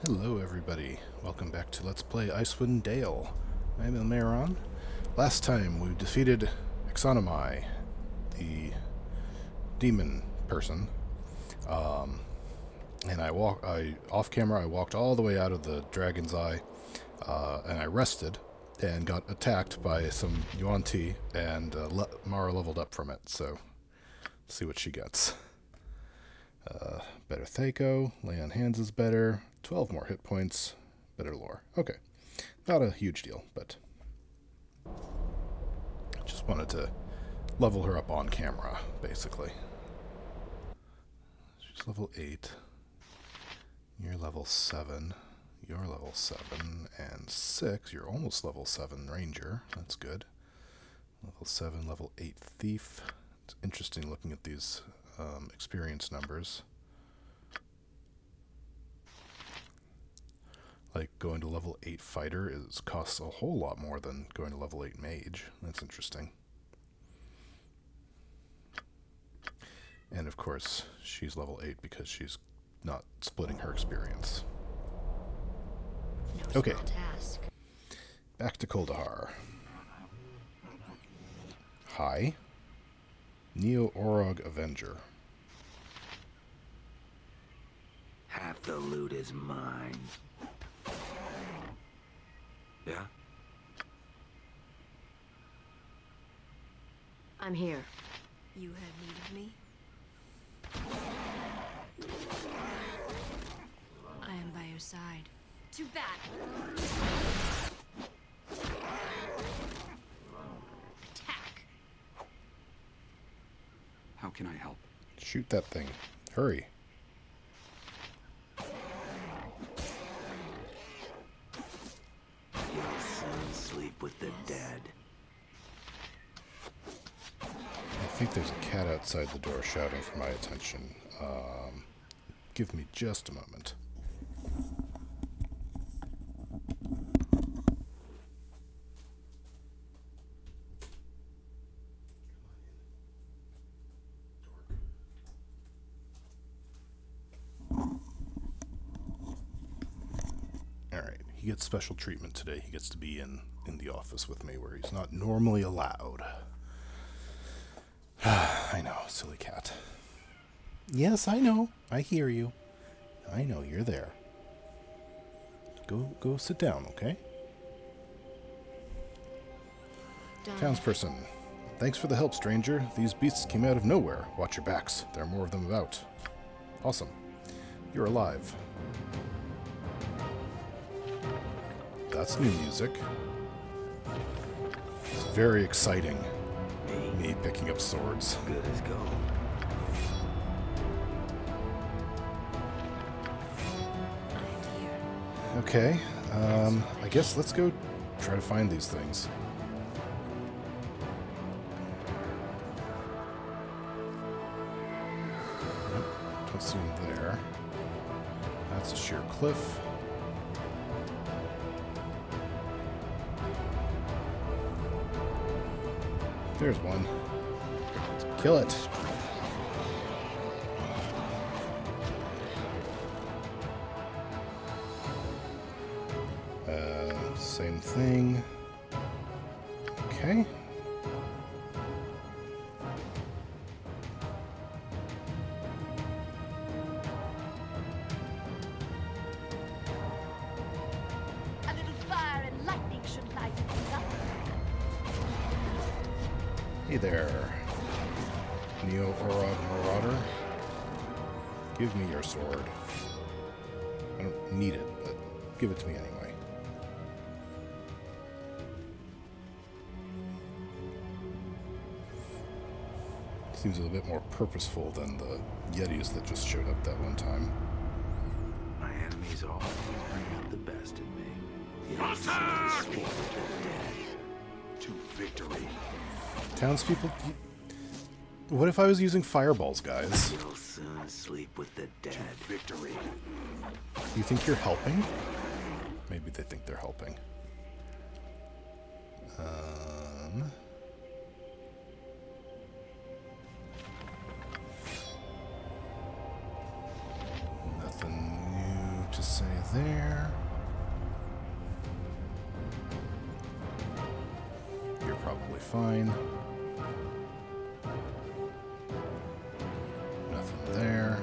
Hello everybody, welcome back to Let's Play Icewind Dale. I'm Elmeron. Last time we defeated Ixonomai, the demon person, and off camera I walked all the way out of the Dragon's Eye, and I rested and got attacked by some Yuan-Ti, and Mara leveled up from it, so let's see what she gets. Better Thaco, Lay on Hands is better, 12 more hit points, better lore. Okay, not a huge deal, but just wanted to level her up on camera, basically. She's level 8, you're level 7, you're level 7, and 6, you're almost level 7 Ranger, that's good. Level 7, level 8 Thief. It's interesting looking at these experience numbers. Like going to level 8 fighter costs a whole lot more than going to level 8 mage. That's interesting. And of course, she's level 8 because she's not splitting her experience. No okay. small task. Back to Kuldahar. Hi. Neo-Orog Avenger. Half the loot is mine. Yeah? I'm here. You had need of me? I am by your side. Too bad. Attack. How can I help? Shoot that thing. Hurry. You'll soon sleep with the dead. I think there's a cat outside the door shouting for my attention. Give me just a moment. Alright, he gets special treatment today. He gets to be in the office with me where he's not normally allowed. I know, silly cat. Yes, I know. I hear you. I know you're there. Go sit down, okay? Done. Townsperson. Thanks for the help, stranger. These beasts came out of nowhere. Watch your backs. There are more of them about. Awesome. You're alive. That's new music. It's very exciting. Me picking up swords. Good as gold. I'm here. Okay, I guess let's go try to find these things. Nope, don't see them there. That's a sheer cliff. There's one. Kill it. Same thing. Okay. A little fire and lightning should light things up. Hey there, Neo-Orog Marauder. Give me your sword. I don't need it, but give it to me anyway. Seems a little bit more purposeful than the Yetis that just showed up that one time. My enemies always bring out the best in me. You'll soon sleep with the dead. To victory. Townspeople, what if I was using fireballs, guys? You'll soon sleep with the dead. To victory. You think you're helping? Maybe they think they're helping. say there. You're probably fine. Nothing there.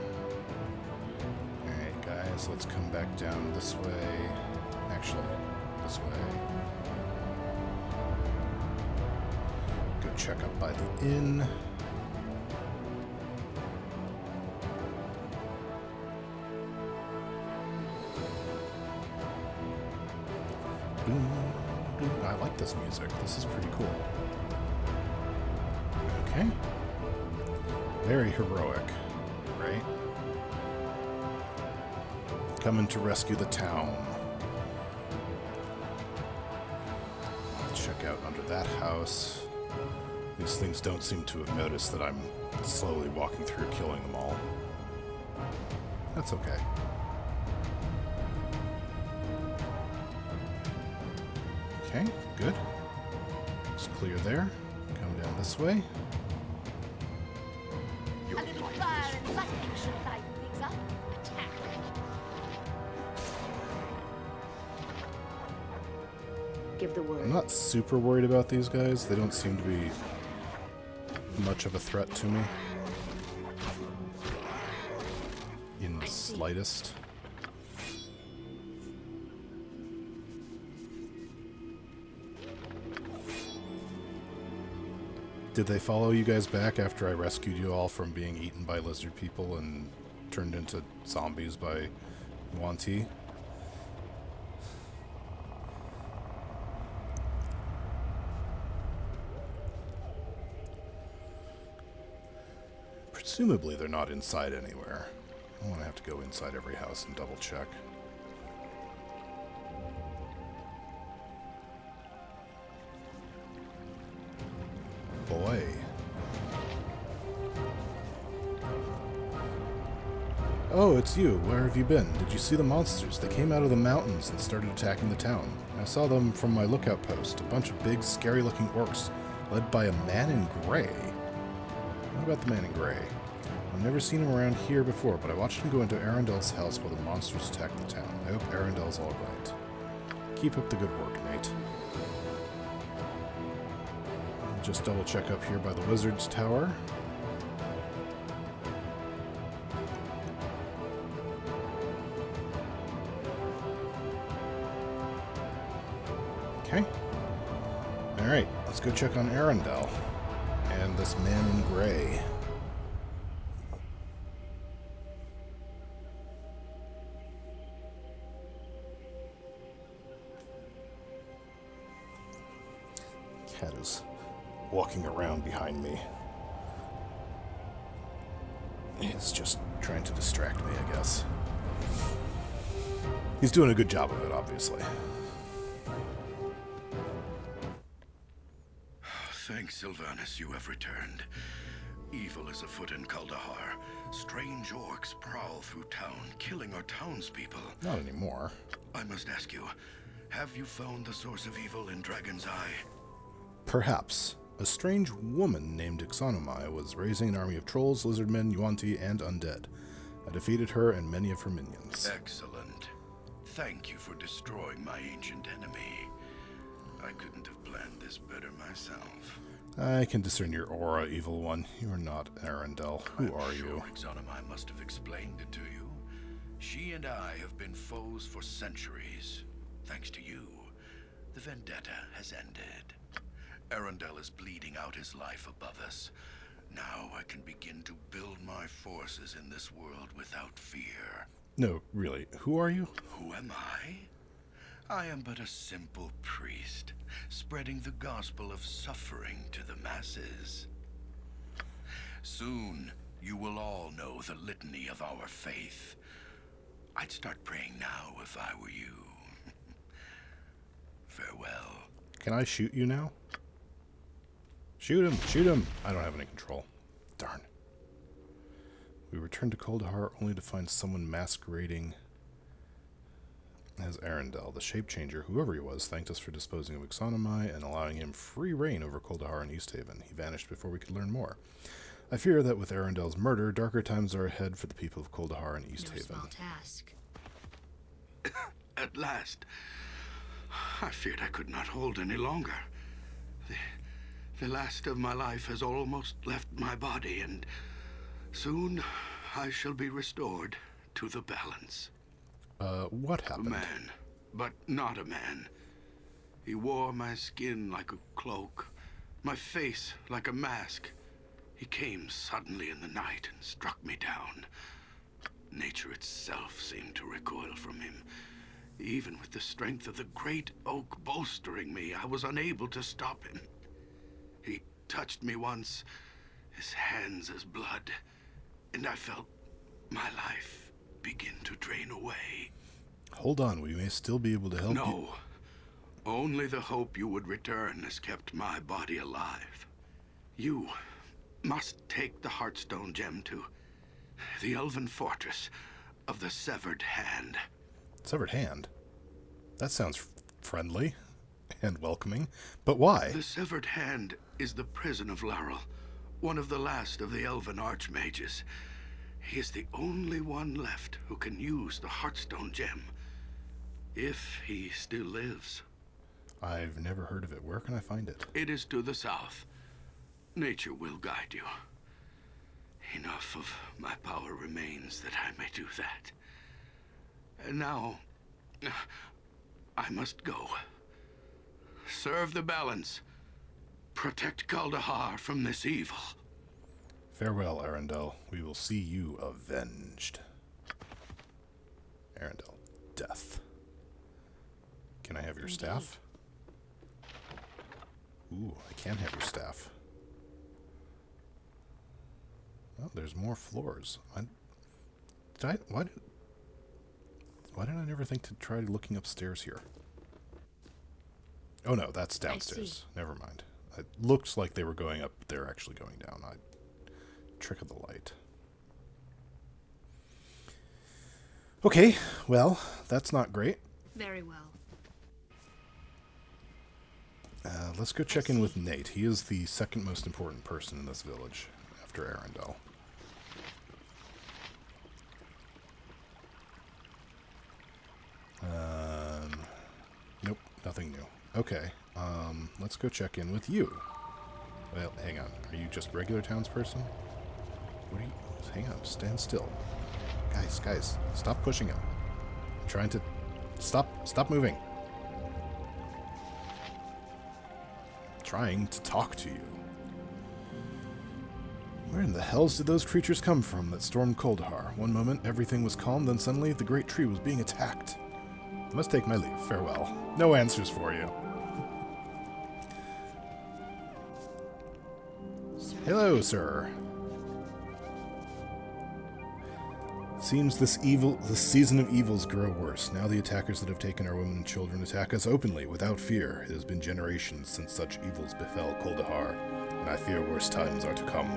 Alright, guys, let's come back down this way. Actually, this way. Go check up by the inn. I like this music. This is pretty cool. Okay. Very heroic, right? Coming to rescue the town. Let's check out under that house. These things don't seem to have noticed that I'm slowly walking through, killing them all. That's okay. Okay, good. It's clear there. Come down this way. A little fire and lightning should lighten things up. Attack. Give the word. I'm not super worried about these guys. They don't seem to be much of a threat to me. In the slightest. Did they follow you guys back after I rescued you all from being eaten by lizard people and turned into zombies by Yuan-Ti? Presumably they're not inside anywhere. I don't want to have to go inside every house and double check. Boy. Oh, it's you. Where have you been? Did you see the monsters? They came out of the mountains and started attacking the town. I saw them from my lookout post. A bunch of big, scary-looking orcs, led by a man in gray. What about the man in gray? I've never seen him around here before, but I watched him go into Arendel's house while the monsters attacked the town. I hope Arendel's all right. Keep up the good work, mate. Just double check up here by the wizard's tower. Okay. Alright, let's go check on Arendelle. And this man in gray. Cat is walking around behind me. He's just trying to distract me, I guess. He's doing a good job of it, obviously. Thanks, Sylvanus, you have returned. Evil is afoot in Kuldahar. Strange orcs prowl through town, killing our townspeople. Not anymore. I must ask you, have you found the source of evil in Dragon's Eye? Perhaps. A strange woman named Ixonomai was raising an army of trolls, lizardmen, Yuan-Ti, and undead. I defeated her and many of her minions. Excellent. Thank you for destroying my ancient enemy. I couldn't have planned this better myself. I can discern your aura, evil one. You are not Arendelle. Who are you? Ixonomai must have explained it to you. She and I have been foes for centuries. Thanks to you, the vendetta has ended. Arendelle is bleeding out his life above us. Now I can begin to build my forces in this world without fear. No, really. Who are you? Who am I? I am but a simple priest, spreading the gospel of suffering to the masses. Soon, you will all know the litany of our faith. I'd start praying now if I were you. Farewell. Can I shoot you now? Shoot him! Shoot him! I don't have any control. Darn. We returned to Kuldahar only to find someone masquerading as Arendelle. The shape changer, whoever he was, thanked us for disposing of Ixonomai and allowing him free reign over Kuldahar and Easthaven. He vanished before we could learn more. I fear that with Arendelle's murder, darker times are ahead for the people of Kuldahar and Easthaven. No small task. At last. I feared I could not hold any longer. The last of my life has almost left my body, and soon I shall be restored to the balance. What A happened? man, but not a man. He wore my skin like a cloak, my face like a mask. He came suddenly in the night and struck me down. Nature itself seemed to recoil from him. Even with the strength of the great oak bolstering me, I was unable to stop him. He touched me once, his hands as blood, and I felt my life begin to drain away. Hold on, we may still be able to help you. No. Only the hope you would return has kept my body alive. You must take the Heartstone gem to the elven fortress of the Severed Hand. Severed hand? That sounds friendly and welcoming, but why? The Severed Hand is the prison of Laurel, one of the last of the elven archmages. He is the only one left who can use the Heartstone gem, if he still lives. I've never heard of it. Where can I find it? It is to the south. Nature will guide you. Enough of my power remains that I may do that. And now, I must go. Serve the balance. Protect Kuldahar from this evil. Farewell, Arundel. We will see you avenged. Arundel, death. Can I have your staff? Ooh, I can have your staff. Oh, there's more floors. Why did I never think to try looking upstairs here? Oh no, that's downstairs. Never mind. It looks like they were going up, but they're actually going down. Trick of the light. Okay, well, that's not great. Very well. Let's go check in with Nate. He is the second most important person in this village, after Arundel. Nope, nothing new. Okay, let's go check in with you. Well, hang on. Are you just regular townsperson? What are you... Hang on, stand still. Guys, stop pushing him. I'm trying to... Stop moving. Trying to talk to you. Where in the hells did those creatures come from that stormed Kuldahar? One moment, everything was calm, then suddenly the great tree was being attacked. I must take my leave. Farewell. No answers for you. Hello, sir. Seems this season of evils grow worse. Now the attackers that have taken our women and children attack us openly, without fear. It has been generations since such evils befell Kuldahar, and I fear worse times are to come.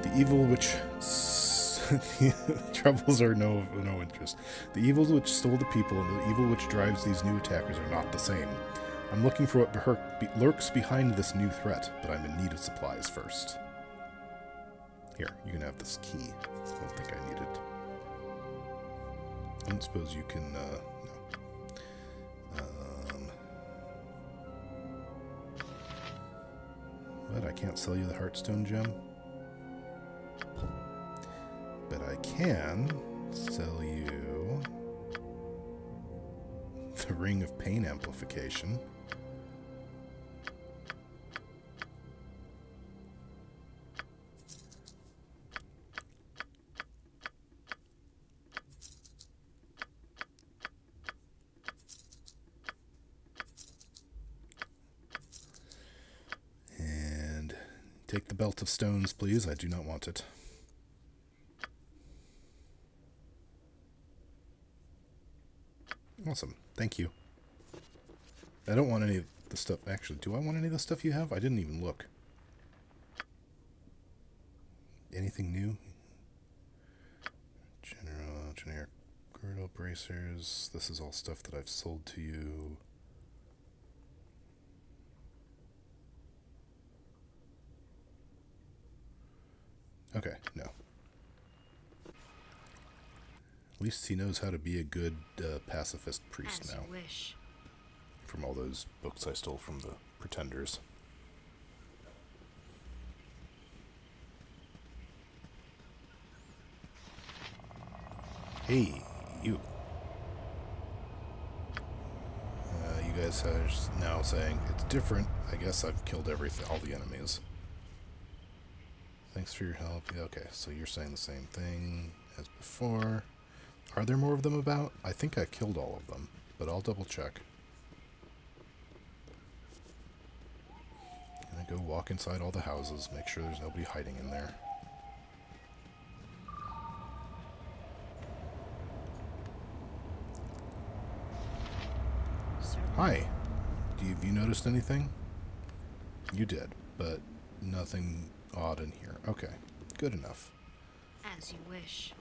The evil which... troubles are no interest. The evils which stole the people and the evil which drives these new attackers are not the same. I'm looking for what lurks behind this new threat, but I'm in need of supplies first. Here, you can have this key. I don't think I need it. I don't suppose you can, no. What, I can't sell you the Heartstone gem? But I can sell you the Ring of Pain Amplification. And take the Belt of Stones, please. I do not want it. Awesome. Thank you. I don't want any of the stuff... Actually, do I want any of the stuff you have? I didn't even look. Anything new? Generic girdle bracers. This is all stuff that I've sold to you. Okay, no. At least he knows how to be a good pacifist priest As now. you wish. From all those books I stole from the Pretenders. Hey, you. You guys are now saying it's different. I guess I've killed all the enemies. Thanks for your help. Yeah, okay, so you're saying the same thing as before. Are there more of them about? I think I've killed all of them, but I'll double check. Gonna go walk inside all the houses, make sure there's nobody hiding in there. Hi. Have you noticed anything? You did, but nothing odd in here. Okay, good enough. As you wish.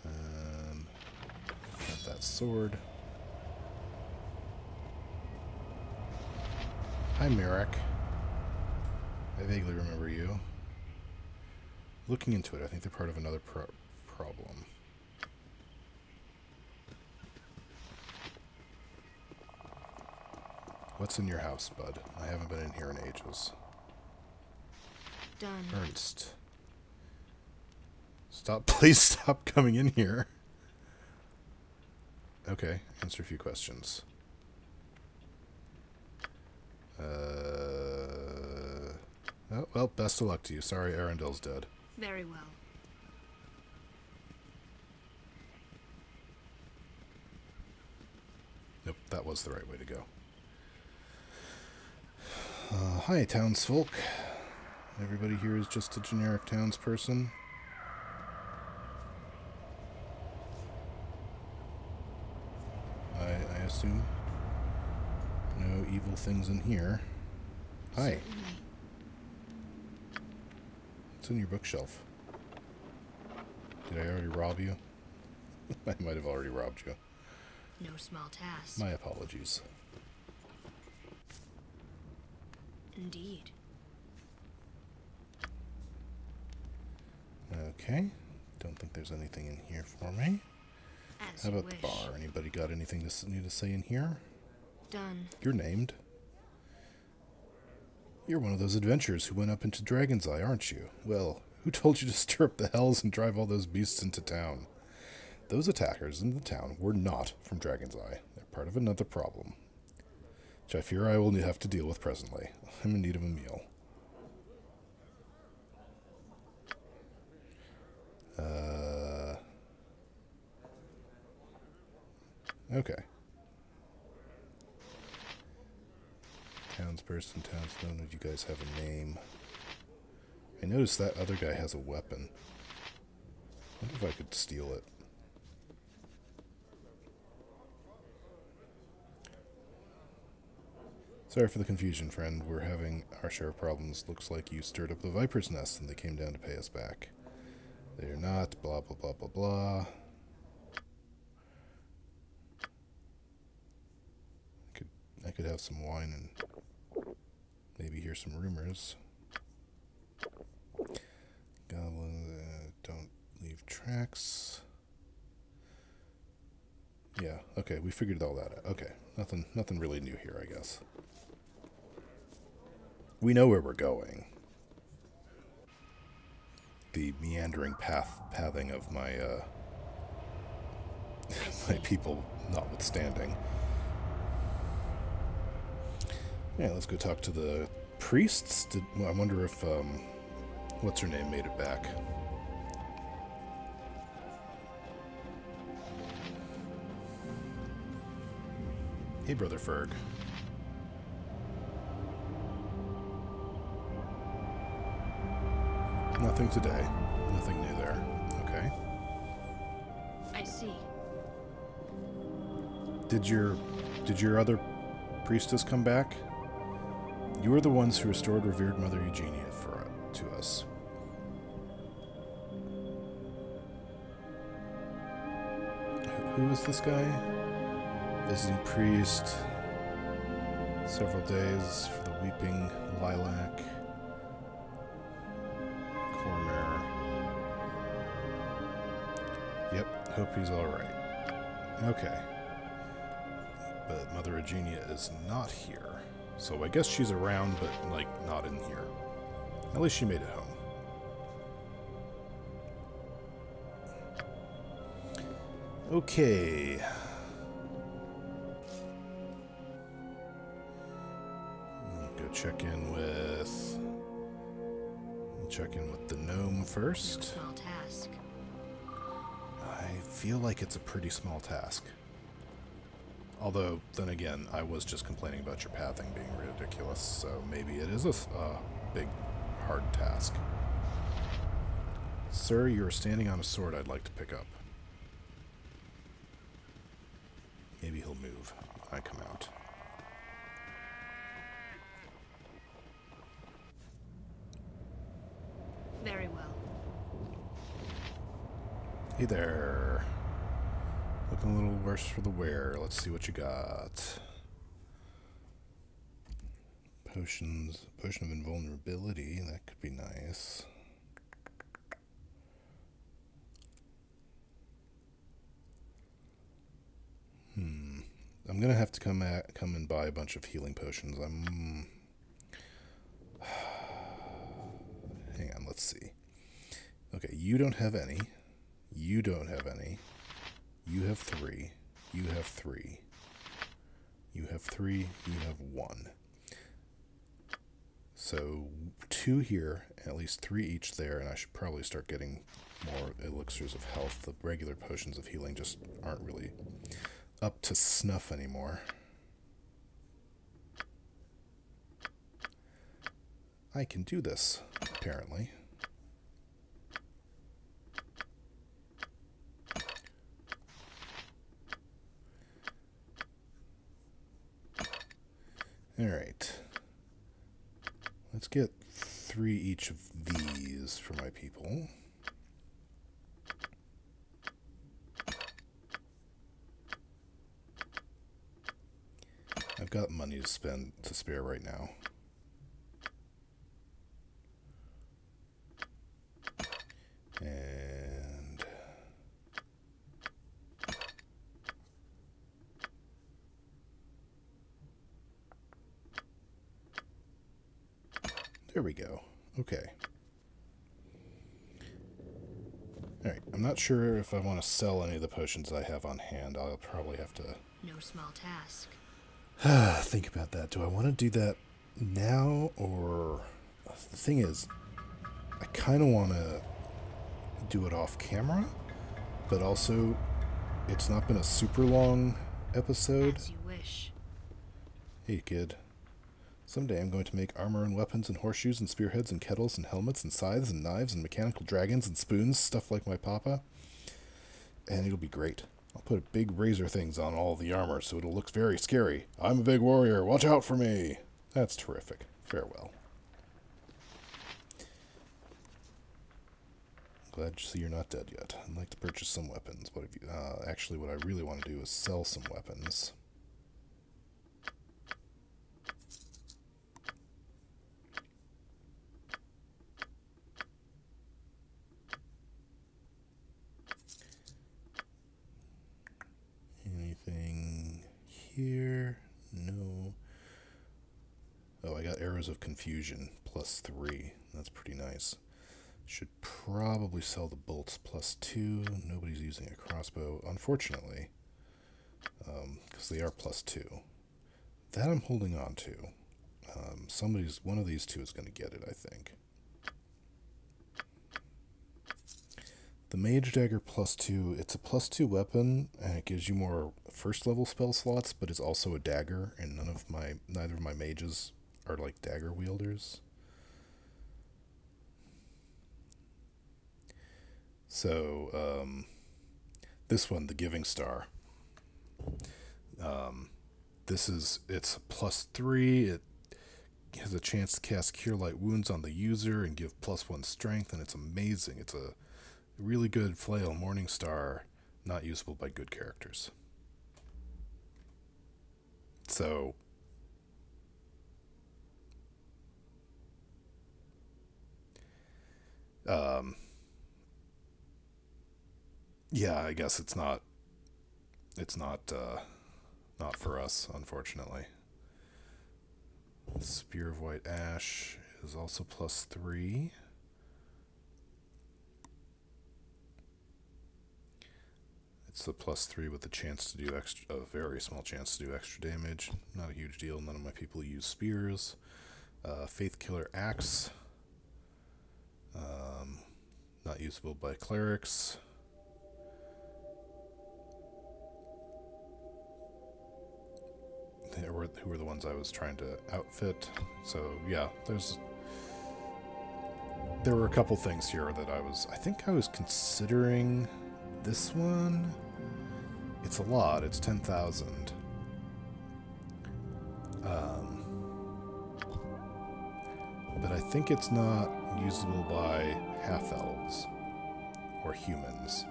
Got that sword. Hi, Merrick. I vaguely remember you. Looking into it, I think they're part of another problem. What's in your house, bud? I haven't been in here in ages. Done. Ernst. Stop, please stop coming in here. Okay, answer a few questions. Oh, well, best of luck to you. Sorry, Arendel's dead. Very well. Nope, that was the right way to go. Hi, townsfolk. Everybody here is just a generic townsperson. I assume. No evil things in here. Hi. Certainly. What's in your bookshelf? Did I already rob you? I might have already robbed you. No small task. My apologies. Indeed. Okay. Don't think there's anything in here for me. As How you about the wish. bar? Anybody got anything new to say in here? Done. You're named. You're one of those adventurers who went up into Dragon's Eye, aren't you? Well, who told you to stir up the hells and drive all those beasts into town? Those attackers in the town were not from Dragon's Eye. They're part of another problem, which I fear I will have to deal with presently. I'm in need of a meal. Okay. Townsperson, townsman, would you guys have a name? I noticed that other guy has a weapon. I wonder if I could steal it. Sorry for the confusion, friend. We're having our share of problems. Looks like you stirred up the Viper's Nest and they came down to pay us back. They're not, blah, blah, blah, blah, blah. I could have some wine and maybe hear some rumors. Goblins, don't leave tracks. Yeah, okay, we figured all that out. Okay, nothing really new here, I guess. We know where we're going. The meandering pathing of my my people notwithstanding. Yeah, let's go talk to the priests. I wonder if what's her name made it back. Hey, Brother Ferg. Nothing today. Nothing new there. Okay. I see. Did your other priestess come back? You were the ones who restored revered Mother Eugenia to us. Who is this guy? Visiting priest. Several days for the weeping lilac. Yep, hope he's alright. Okay. But Mother Eugenia is not here. So I guess she's around, but, like, not in here. At least she made it home. Okay. Go check in with... Check in with the gnome first. No small task. I feel like it's a pretty small task. Although, then again, I was just complaining about your pathing being ridiculous, so maybe it is a big, hard task. Sir, you are standing on a sword I'd like to pick up. Maybe he'll move. I come out. Very well. Hey there. Looking a little worse for the wear. Let's see what you got. Potions. Potion of invulnerability. That could be nice. I'm gonna have to come and buy a bunch of healing potions. Hang on, let's see. Okay, you don't have any. You don't have any. You have 3. You have 3. You have 3. You have 1. So 2 here, at least 3 each there, and I should probably start getting more elixirs of health. The regular potions of healing just aren't really up to snuff anymore. I can do this, apparently. Alright. Let's get 3 each of these for my people. I've got money to spare right now. And there we go. Okay. Alright, I'm not sure if I want to sell any of the potions I have on hand. I'll probably have to No small task. think about that. Do I want to do that now, or... The thing is, I kind of want to do it off camera, but also it's not been a super long episode. As you wish. Hey kid, someday I'm going to make armor and weapons and horseshoes and spearheads and kettles and helmets and scythes and knives and mechanical dragons and spoons, stuff like my papa, and it'll be great. I'll put big razor things on all the armor so it'll look very scary. I'm a big warrior, watch out for me. That's terrific. Farewell. Glad to see you're not dead yet. I'd like to purchase some weapons. What have you? Actually, what I really want to do is sell some weapons. Anything here? No. Oh, I got arrows of confusion +3. That's pretty nice. Should probably sell the bolts +2. Nobody's using a crossbow, unfortunately, because they are +2. That I'm holding on to. One of these two is going to get it, I think. The mage dagger +2. It's a +2 weapon, and it gives you more first level spell slots, but it's also a dagger, and neither of my mages are like dagger wielders. So, this one, the Giving Star. It's +3. It has a chance to cast Cure Light Wounds on the user and give +1 strength, and it's amazing. It's a really good flail Morning Star, not usable by good characters. So, Yeah, I guess it's not. It's not for us, unfortunately. Spear of White Ash is also +3. It's a +3 with a chance to do a very small chance to do extra damage. Not a huge deal. None of my people use spears. Faith Killer Axe. Not usable by clerics. Who were the ones I was trying to outfit. So yeah, there were a couple things here that I think I was considering this one. It's a lot. It's 10,000. But I think it's not usable by half-elves or humans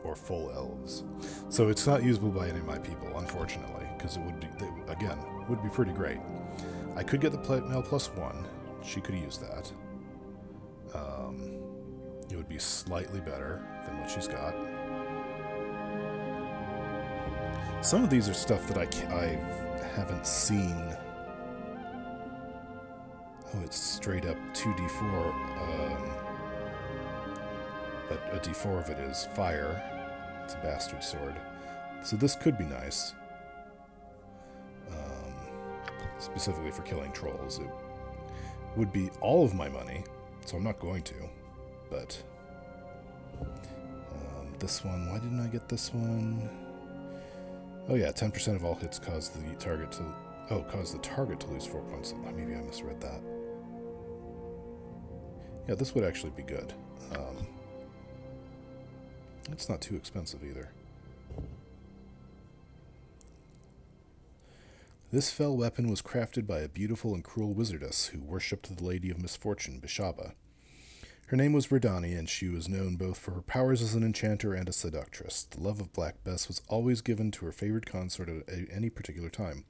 or full elves. So it's not usable by any of my people, unfortunately, because it would be, again, would be pretty great. I could get the plate mail +1. She could use that. It would be slightly better than what she's got. Some of these are stuff that I haven't seen. Oh, it's straight up 2d4, but a d4 of it is fire. It's a bastard sword. So this could be nice. Specifically for killing trolls. It would be all of my money, so I'm not going to. But this one, why didn't I get this one? Oh yeah, 10% of all hits cause the target to lose 4 points. Oh, maybe I misread that. Yeah, this would actually be good. It's not too expensive either. This fell weapon was crafted by a beautiful and cruel wizardess who worshipped the Lady of Misfortune, Bishaba. Her name was Verdani, and she was known both for her powers as an enchanter and a seductress. The love of Black Bess was always given to her favored consort at any particular time.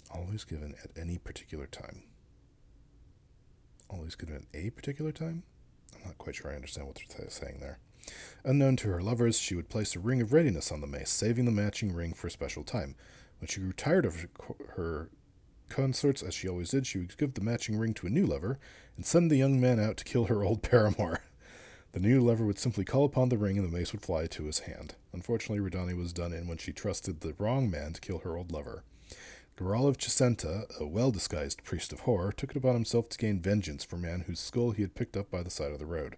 Always given at any particular time. Always given at a particular time? I'm not quite sure I understand what they're saying there. Unknown to her lovers, she would place a ring of readiness on the mace, saving the matching ring for a special time. When she grew tired of her consorts, as she always did, she would give the matching ring to a new lover and send the young man out to kill her old paramour. The new lover would simply call upon the ring and the mace would fly to his hand. Unfortunately, Radani was done in when she trusted the wrong man to kill her old lover. Garal of Chisenta, a well-disguised priest of horror, took it upon himself to gain vengeance for a man whose skull he had picked up by the side of the road.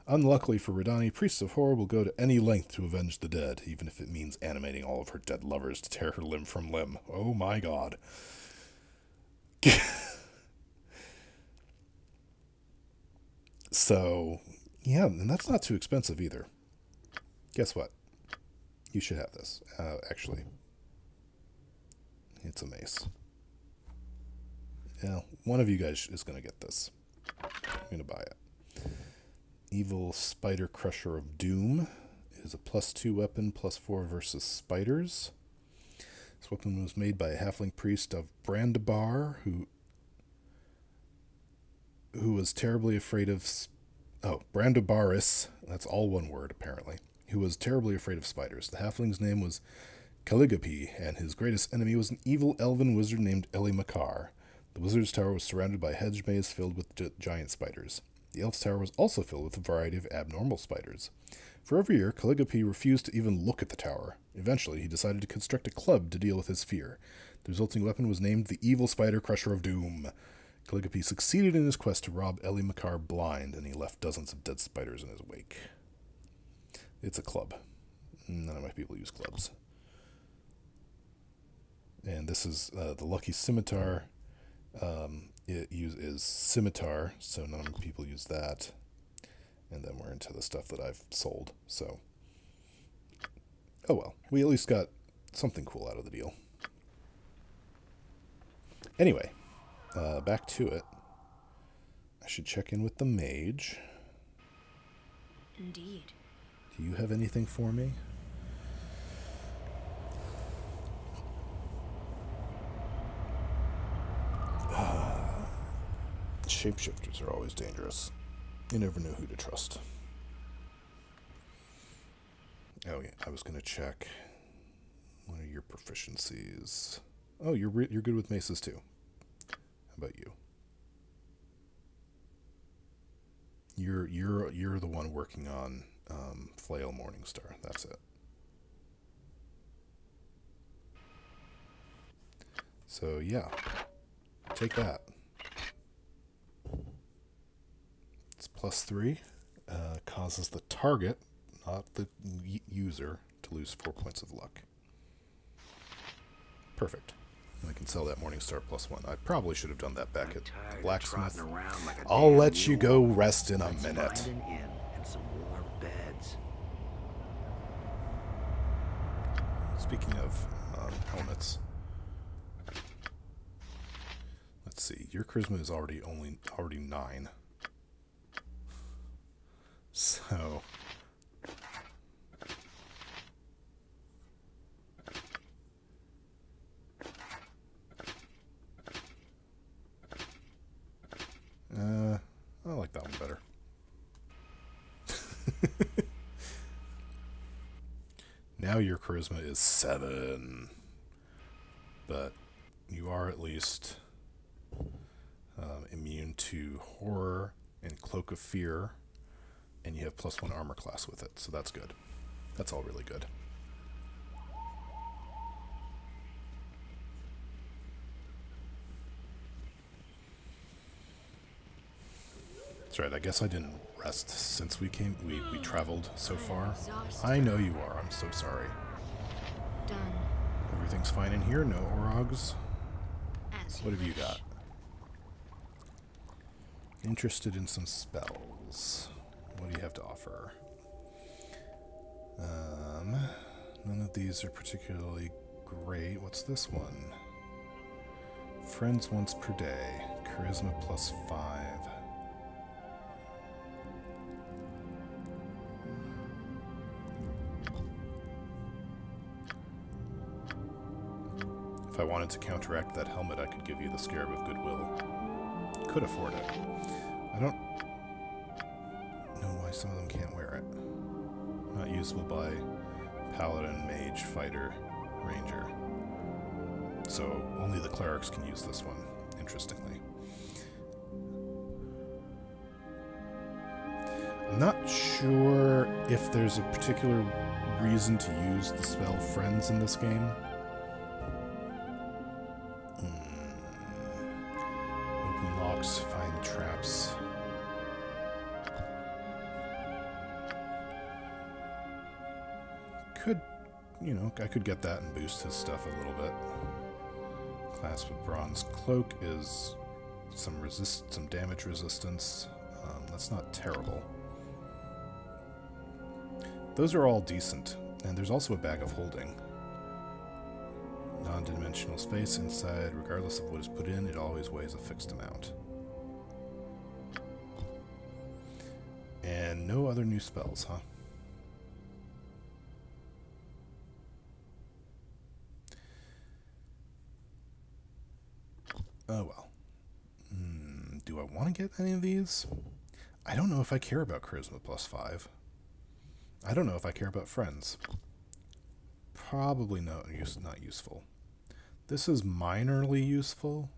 Unluckily for Radani, priests of horror will go to any length to avenge the dead, even if it means animating all of her dead lovers to tear her limb from limb. Oh my god. So, yeah, and that's not too expensive either. Guess what? You should have this. Actually, it's a mace. Yeah, one of you guys is going to get this. I'm going to buy it. Evil Spider Crusher of Doom is a +2 weapon, +4 versus spiders. This weapon was made by a halfling priest of Brandabar, who was terribly afraid of... Brandabaris, that's all one word, apparently, who was terribly afraid of spiders. The halfling's name was Caligope, and his greatest enemy was an evil elven wizard named Eli Makar. The wizard's tower was surrounded by a hedge maze filled with giant spiders. The elf's tower was also filled with a variety of abnormal spiders. For over a year, Caligope refused to even look at the tower. Eventually, he decided to construct a club to deal with his fear. The resulting weapon was named the Evil Spider Crusher of Doom. Caligope succeeded in his quest to rob Eli Makar blind, and he left dozens of dead spiders in his wake. It's a club. None of my people use clubs. And this is the Lucky Scimitar. Is Scimitar, so none of my people use that. And then we're into the stuff that I've sold, so... Oh well, we at least got something cool out of the deal. Anyway, back to it. I should check in with the mage. Indeed. Do you have anything for me? Shapeshifters are always dangerous. You never know who to trust. Oh yeah, I was gonna check. What are your proficiencies? Oh, you're good with maces too. How about you? You're the one working on Flail Morningstar. That's it. So yeah, take that. It's +3. Causes the target, not the user, to lose 4 points of luck. Perfect. I can sell that Morningstar +1. I probably should have done that back at the blacksmith. I'll let you go rest in a minute. And some warm beds. Speaking of helmets, let's see. Your charisma is already 9. So I like that one better. Now your charisma is 7, but you are at least immune to horror and cloak of fear, and you have +1 armor class with it, so that's good. That's all really good. That's right, I guess I didn't rest since we traveled so far. I know you are, I'm so sorry. Done. Everything's fine in here, no Orogs. As What have you wish. got? Interested in some spells. What do you have to offer? None of these are particularly great. What's this one? Friends once per day. Charisma +5. If I wanted to counteract that helmet, I could give you the Scarab of Goodwill. Could afford it. I don't know why some of them can't wear it. Not usable by Paladin, Mage, Fighter, Ranger. So only the clerics can use this one, interestingly. I'm not sure if there's a particular reason to use the spell Friends in this game. Open locks, find traps. Could, I could get that and boost his stuff a little bit. Clasp with Bronze Cloak is some damage resistance. That's not terrible. Those are all decent, and there's also a Bag of Holding. Non-dimensional space inside, regardless of what is put in, it always weighs a fixed amount. And no other new spells, huh? Oh well. Do I want to get any of these? I don't know if I care about Charisma +5. I don't know if I care about Friends. Probably not useful. This is minorly useful.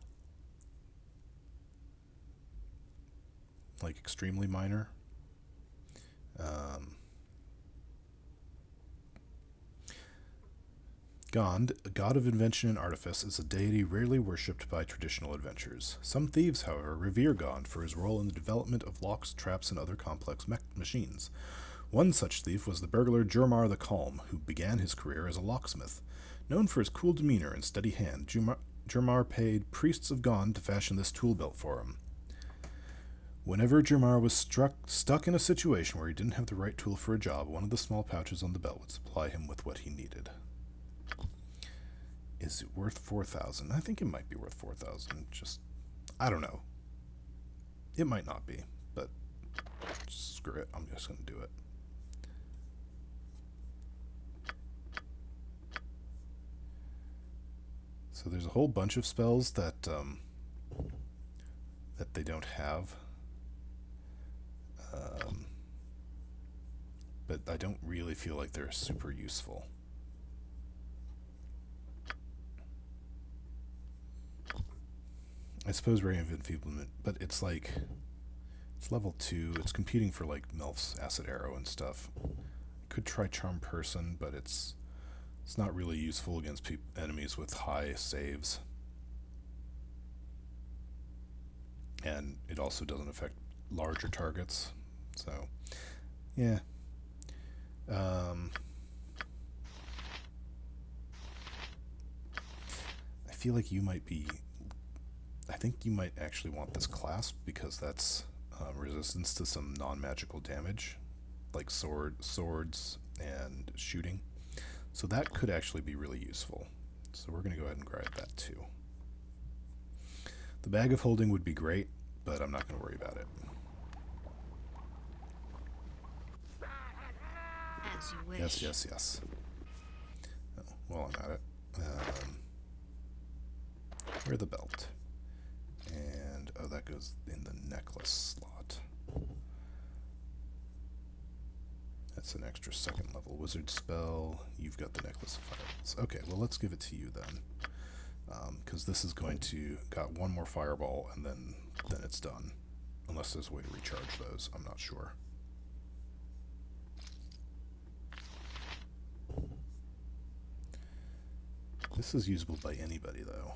Like extremely minor. Gond, a god of invention and artifice, is a deity rarely worshipped by traditional adventurers. Some thieves, however, revere Gond for his role in the development of locks, traps, and other complex machines. One such thief was the burglar Jurmar the Calm, who began his career as a locksmith. Known for his cool demeanor and steady hand, Jurmar paid priests of Gond to fashion this tool belt for him. Whenever Jurmar was stuck in a situation where he didn't have the right tool for a job, one of the small pouches on the belt would supply him with what he needed. Is it worth 4,000? I think it might be worth 4,000. I don't know. It might not be, but screw it. I'm just going to do it. So there's a whole bunch of spells that they don't have. but I don't really feel like they're super useful. I suppose Ray of Enfeeblement, but it's like, it's level 2. It's competing for like Melf's Acid Arrow and stuff. Could try Charm Person, but it's not really useful against enemies with high saves. And it also doesn't affect larger targets. So, yeah. I feel like you might be... I think you might actually want this class because that's resistance to some non-magical damage, like swords and shooting. So that could actually be really useful. So we're going to go ahead and grab that too. The Bag of Holding would be great, but I'm not going to worry about it. As you wish. Yes, yes, yes. Oh, while I'm at it, wear the belt. And, oh, that goes in the necklace slot. That's an extra second level wizard spell. You've got the necklace of fireballs. Okay, well, let's give it to you then. Because this is going to... got one more fireball, and then it's done. Unless there's a way to recharge those. I'm not sure. This is usable by anybody, though.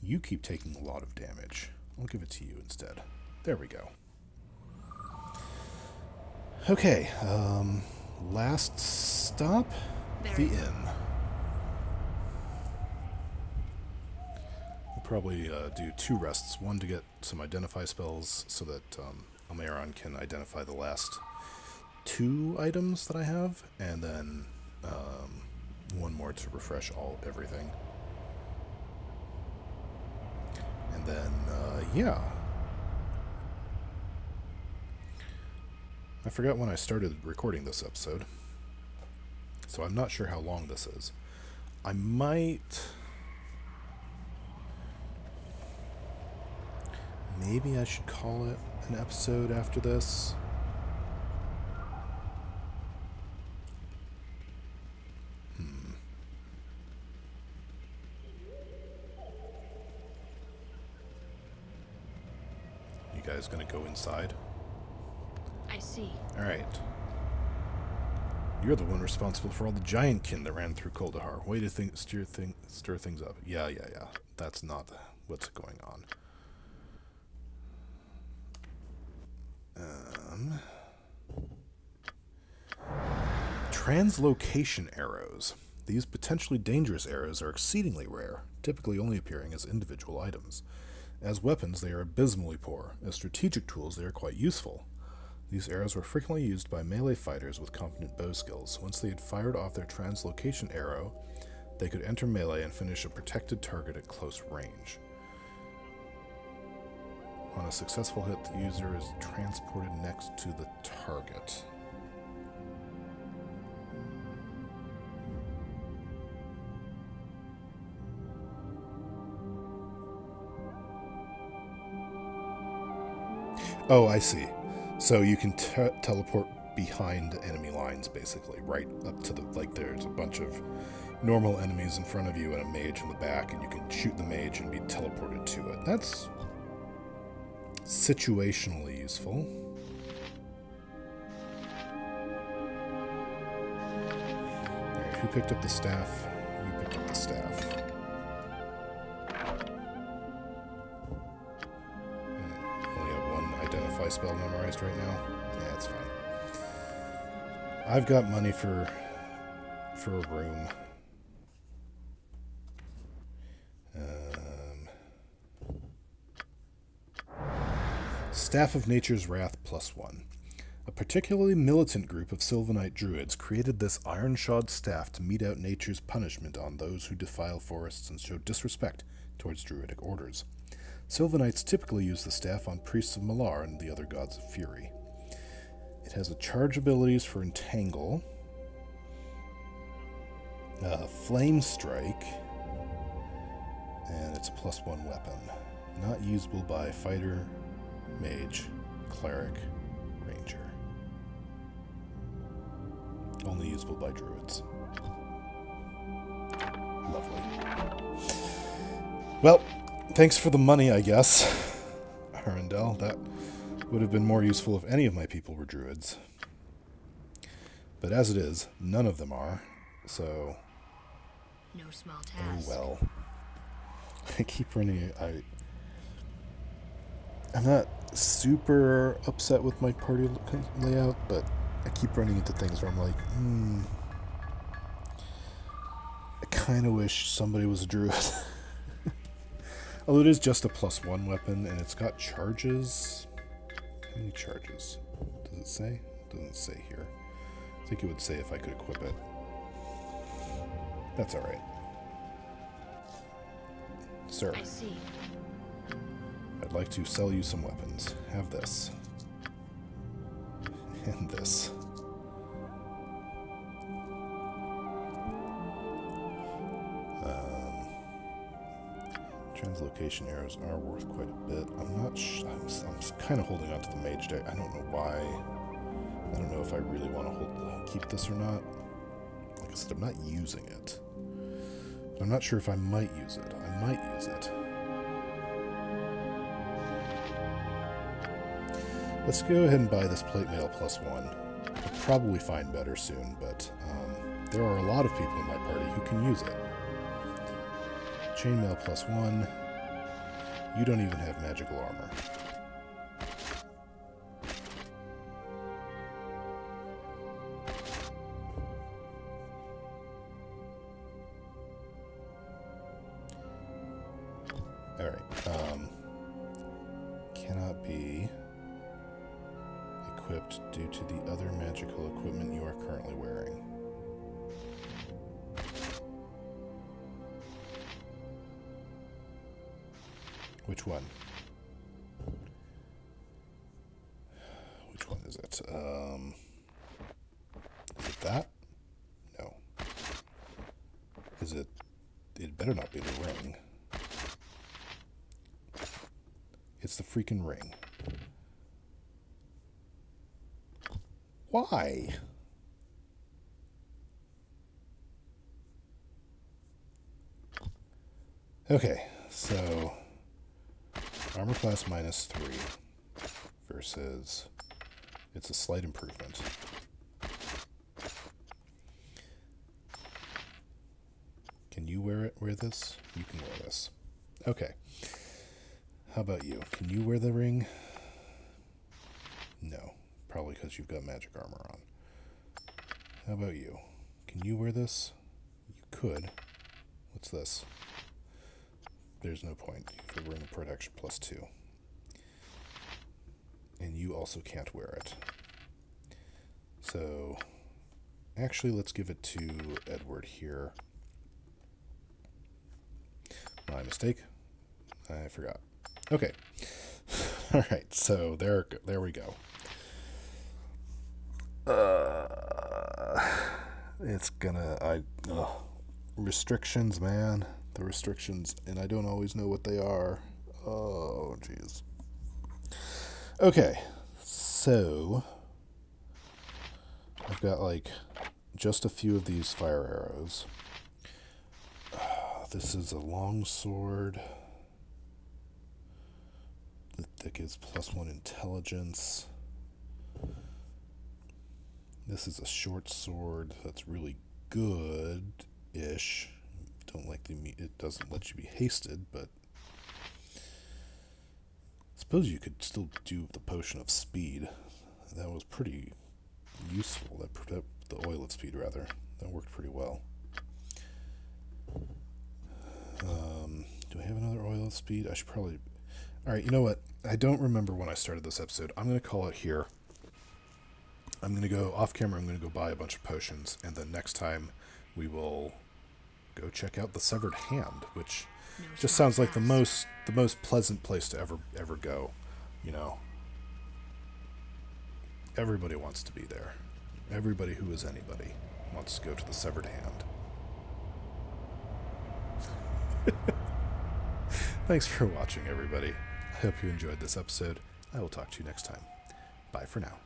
You keep taking a lot of damage. I'll give it to you instead. There we go. Okay, last stop, the inn. We'll probably do 2 rests. One to get some identify spells so that Almaron can identify the last 2 items that I have, and then one more to refresh everything. And then, yeah. I forgot when I started recording this episode, so I'm not sure how long this is. I might... maybe I should call it an episode after this. You guys gonna go inside? I see. Alright. You're the one responsible for all the giantkin that ran through Kuldahar. Way to stir things up. Yeah. That's not what's going on. Translocation arrows. These potentially dangerous arrows are exceedingly rare, typically only appearing as individual items. As weapons, they are abysmally poor. As strategic tools, they are quite useful. These arrows were frequently used by melee fighters with competent bow skills. Once they had fired off their translocation arrow, they could enter melee and finish a protected target at close range. On a successful hit, the user is transported next to the target. Oh, I see. So you can teleport behind enemy lines, basically, right up to the, like, there's a bunch of normal enemies in front of you and a mage in the back, and you can shoot the mage and be teleported to it. That's situationally useful. Alright, who picked up the staff? You picked up the staff. Only have one identify spell memorized right now. Yeah, it's fine. I've got money for a room. Staff of Nature's Wrath +1. A particularly militant group of Sylvanite druids created this iron-shod staff to mete out nature's punishment on those who defile forests and show disrespect towards druidic orders. Sylvanites typically use the staff on priests of Malar and the other gods of fury. It has a charge abilities for Entangle, Flame Strike, and it's a +1 weapon. Not usable by fighter, mage, cleric, ranger. Only usable by druids. Lovely. Well, thanks for the money, I guess. Arundel, that would have been more useful if any of my people were druids. But as it is, none of them are, so... No small task. Oh well. I keep running... I'm not super upset with my party layout, but I keep running into things where I'm like, I kind of wish somebody was a druid. Although it is just a +1 weapon, and it's got charges. How many charges? Does it say? It doesn't say here. I think it would say if I could equip it. That's alright. Sir, I see. I'd like to sell you some weapons. Have this. And this. Translocation arrows are worth quite a bit. I'm not I'm kind of holding on to the mage deck. I don't know why. I don't know if I really want to keep this or not. Like I said, I'm not using it. But I'm not sure if I might use it. I might use it. Let's go ahead and buy this plate mail +1. I'll probably find better soon, but there are a lot of people in my party who can use it. Chainmail +1. You don't even have magical armor. Alright, cannot be equipped due to the other magical equipment you are currently wearing. Which one? Which one is it? Is it that? No. Is it... It better not be the ring. It's the freaking ring. Why? Okay, so... Armor class -3 versus it's a slight improvement. Can you wear this? You can wear this. Okay. How about you? Can you wear the ring? No. Probably because you've got magic armor on. How about you? Can you wear this? You could. What's this? There's no point. You have ring of protection +2. And you also can't wear it. So, actually, let's give it to Edward here. My mistake. I forgot. Okay. Alright, so there we go. It's gonna... restrictions, man. The restrictions, and I don't always know what they are. Oh, jeez. Okay, so I've got like just a few of these fire arrows. This is a long sword that gives +1 intelligence. This is a short sword that's really good-ish. Don't like it doesn't let you be hasted, but I suppose you could still do the potion of speed. That was pretty useful. The oil of speed, rather. That worked pretty well. Do I have another oil of speed? I should probably... Alright, you know what? I don't remember when I started this episode. I'm going to call it here. I'm going to go off camera. I'm going to go buy a bunch of potions, and then next time we will go check out the Severed Hand, which just sounds like the most pleasant place to ever go. You know, everybody wants to be there. Everybody who is anybody wants to go to the Severed Hand. Thanks for watching, everybody. I hope you enjoyed this episode. I will talk to you next time. Bye for now.